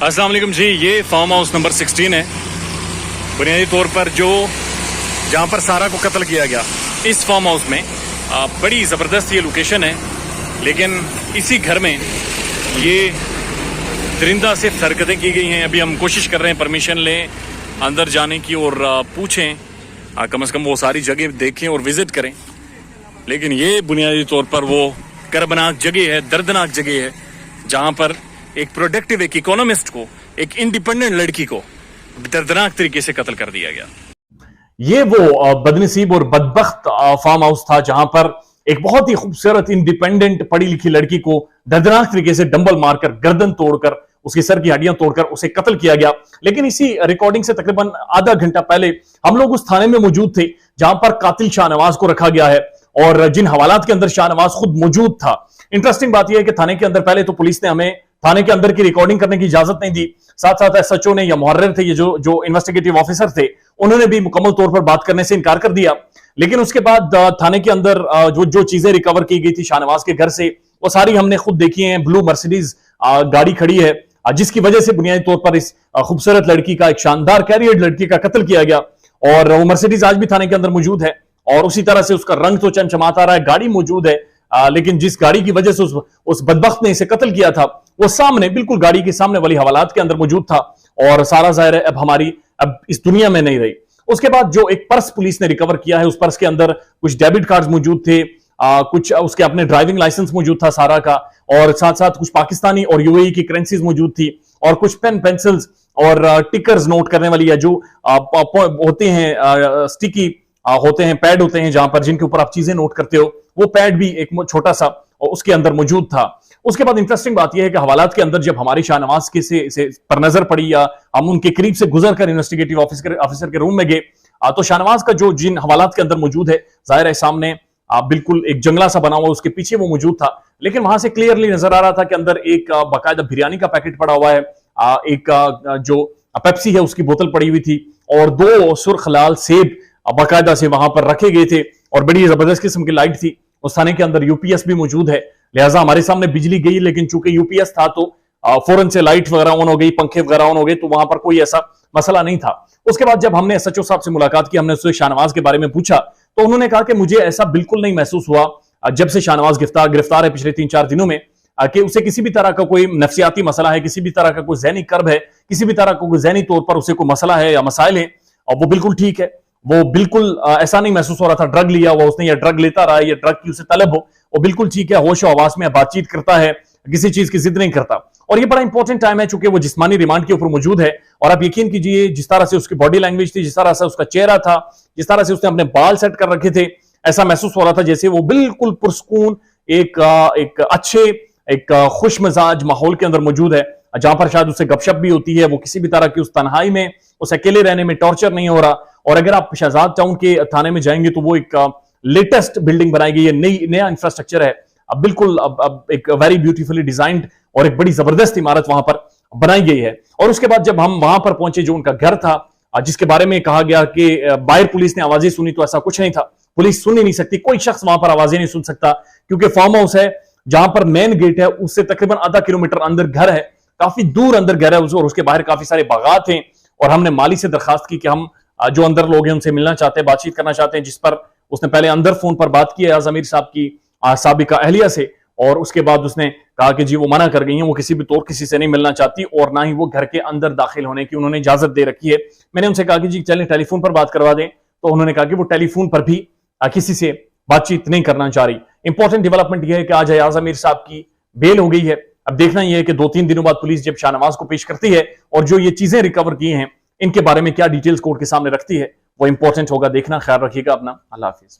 अस्सलाम वालेकुम जी। ये फार्म हाउस नंबर 16 है। बुनियादी तौर पर जहाँ पर सारा को कत्ल किया गया, इस फार्म हाउस में बड़ी ज़बरदस्त ये लोकेशन है। लेकिन इसी घर में ये दरिंदा से हरकतें की गई हैं। अभी हम कोशिश कर रहे हैं परमिशन लें अंदर जाने की और पूछें, कम से कम वो सारी जगह देखें और विज़िट करें। लेकिन ये बुनियादी तौर पर वो कर्बनाक जगह है, दर्दनाक जगह है, जहाँ पर एक प्रोडक्टिव, एक इकोनॉमिस्ट को, एक इंडिपेंडेंट लड़की को दर्दनाक तरीके से कत्ल कर दिया गया। ये वो बदनसीब और बदबख्त फार्म हाउस था जहां पर एक बहुत ही खूबसूरत इंडिपेंडेंट पढ़ी लिखी लड़की को दर्दनाक तरीके से डंबल मारकर, गर्दन तोड़कर, उसकी सर की हड्डियां तोड़कर उसे कत्ल किया गया। लेकिन इसी रिकॉर्डिंग से तकरीबन आधा घंटा पहले हम लोग उस थाने में मौजूद थे जहां पर कातिल शाहनवाज को रखा गया है और जिन हवालात के अंदर शाहनवाज खुद मौजूद था। इंटरेस्टिंग बात यह है कि थाने के अंदर पहले तो पुलिस ने हमें थाने के अंदर की रिकॉर्डिंग करने की इजाजत नहीं दी। साथ साथ एसएचओ ने या मुहर्रिर थे, ये जो इन्वेस्टिगेटिव ऑफिसर थे, उन्होंने भी मुकम्मल तौर पर बात करने से इनकार कर दिया। लेकिन उसके बाद थाने के अंदर जो चीजें रिकवर की गई थी शाहनवाज के घर से, वो सारी हमने खुद देखी हैं। ब्लू मर्सिडीज गाड़ी खड़ी है जिसकी वजह से बुनियादी तौर पर इस खूबसूरत लड़की का, एक शानदार कैरियर लड़की का कत्ल किया गया। और वो मर्सिडीज आज भी थाने के अंदर मौजूद है और उसी तरह से उसका रंग तो चमचमाता रहा है, गाड़ी मौजूद है। लेकिन जिस गाड़ी की वजह से उस बदबख्त ने इसे कत्ल किया था, वो सामने, बिल्कुल गाड़ी के सामने वाली हवालात के अंदर मौजूद था। और सारा जाहिर है अब इस दुनिया में नहीं रही। उसके बाद जो एक पर्स पुलिस ने रिकवर किया है, उस पर्स के अंदर कुछ डेबिट कार्ड मौजूद थे, कुछ उसके अपने ड्राइविंग लाइसेंस मौजूद था सारा का, और साथ साथ कुछ पाकिस्तानी और यूएई की करेंसीज मौजूद थी, और कुछ पेन पेंसिल्स और टिकर्स नोट करने वाली या जो होते हैं स्टिकी होते हैं, पैड होते हैं जहां पर जिनके ऊपर आप चीजें नोट करते हो, वो पैड भी एक छोटा सा उसके अंदर मौजूद था। उसके बाद इंटरेस्टिंग बात यह है कि हवालात के अंदर जब हमारी शाहनवाज के से पर नजर पड़ी या हम उनके करीब से गुजर कर इन्वेस्टिगेटिव ऑफिसर के रूम में गए, तो शाहनवाज का जो जिन हवालात के अंदर मौजूद है, जाहिर है सामने बिल्कुल एक जंगला सा बना हुआ, उसके पीछे वो मौजूद था। लेकिन वहां से क्लियरली नजर आ रहा था कि अंदर एक बाकायदा बिरयानी का पैकेट पड़ा हुआ है, एक जो पेप्सी है उसकी बोतल पड़ी हुई थी, और 2 सुर्ख लाल सेब बाकायदा से वहां पर रखे गए थे, और बड़ी जबरदस्त किस्म की लाइट थी। उस थाने के अंदर यूपीएस भी मौजूद है, लिहाजा हमारे सामने बिजली गई, लेकिन चूंकि यूपीएस था तो फौरन से लाइट वगैरह ऑन हो गई, पंखे वगैरह ऑन हो गए, तो वहां पर कोई ऐसा मसला नहीं था। उसके बाद जब हमने एसएचओ साहब से मुलाकात की, हमने उससे शाहनवाज के बारे में पूछा, तो उन्होंने कहा कि मुझे ऐसा बिल्कुल नहीं महसूस हुआ जब से शाहनवाज गिरफ्तार है पिछले 3-4 दिनों में, कि उसे किसी भी तरह का कोई नफ्सियाती मसला है, किसी भी तरह का कोई ज़हनी कर्ब है, किसी भी तरह का कोई ज़हनी तौर पर उसे कोई मसला है या मसाइल है, और वो बिल्कुल ठीक है। वो बिल्कुल ऐसा नहीं महसूस हो रहा था ड्रग लिया हुआ उसने या ड्रग लेता रहा या ड्रग की उसे तलब हो। वो बिल्कुल ठीक है, होश आवास में बातचीत करता है, किसी चीज की जिद नहीं करता। और ये बड़ा इंपॉर्टेंट टाइम है चूंकि वो जिस्मानी रिमांड के ऊपर मौजूद है। और आप यकीन कीजिए, जिस तरह से उसकी बॉडी लैंग्वेज थी, जिस तरह से उसका चेहरा था, जिस तरह से उसने अपने बाल सेट कर रखे थे, ऐसा महसूस हो रहा था जैसे वो बिल्कुल पुरसकून एक अच्छे, एक खुश मिजाज माहौल के अंदर मौजूद है, जहां पर शायद उससे गपशप भी होती है। वो किसी भी तरह की उस तन्हाई में, उस अकेले रहने में टॉर्चर नहीं हो रहा। और अगर आप शहजाद टाउन के थाने में जाएंगे तो वो एक लेटेस्ट बिल्डिंग बनाई गई है, नया इंफ्रास्ट्रक्चर है, अब बिल्कुल अब एक वेरी ब्यूटीफुली डिजाइंड और एक बड़ी जबरदस्त इमारत वहां पर बनाई गई है। और उसके बाद जब हम वहां पर पहुंचे, जो उनका घर था, जिसके बारे में कहा गया कि बाहर पुलिस ने आवाजें सुनी, तो ऐसा कुछ नहीं था। पुलिस सुन ही नहीं सकती, कोई शख्स वहां पर आवाजें नहीं सुन सकता, क्योंकि फार्म हाउस है जहां पर मेन गेट है, उससे तकरीबन आधा किलोमीटर अंदर घर है, काफी दूर अंदर घर है, और उसके बाहर काफी सारे बागात हैं। और हमने माली से दरखास्त की कि हम जो अंदर लोग हैं उनसे मिलना चाहते हैं, बातचीत करना चाहते हैं, जिस पर उसने पहले अंदर फोन पर बात की है आजमीर साहब की साबिका अहलिया से, और उसके बाद उसने कहा कि जी वो मना कर गई हैं, वो किसी भी तौर किसी से नहीं मिलना चाहती, और ना ही वो घर के अंदर दाखिल होने की उन्होंने इजाजत दे रखी है। मैंने उनसे कहा कि जी चलें टेलीफोन पर बात करवा दें, तो उन्होंने कहा कि वो टेलीफोन पर भी किसी से बातचीत नहीं करना चाह रही। इंपॉर्टेंट डेवलपमेंट यह है कि आज अयाज अमीर साहब की बेल हो गई है। अब देखना यह है कि 2-3 दिनों बाद पुलिस जब शाहनवाज को पेश करती है और जो ये चीजें रिकवर की हैं, इनके बारे में क्या डिटेल्स कोर्ट के सामने रखती है, वो इंपॉर्टेंट होगा। देखना, ख्याल रखिएगा अपना। अल्लाह हाफिज।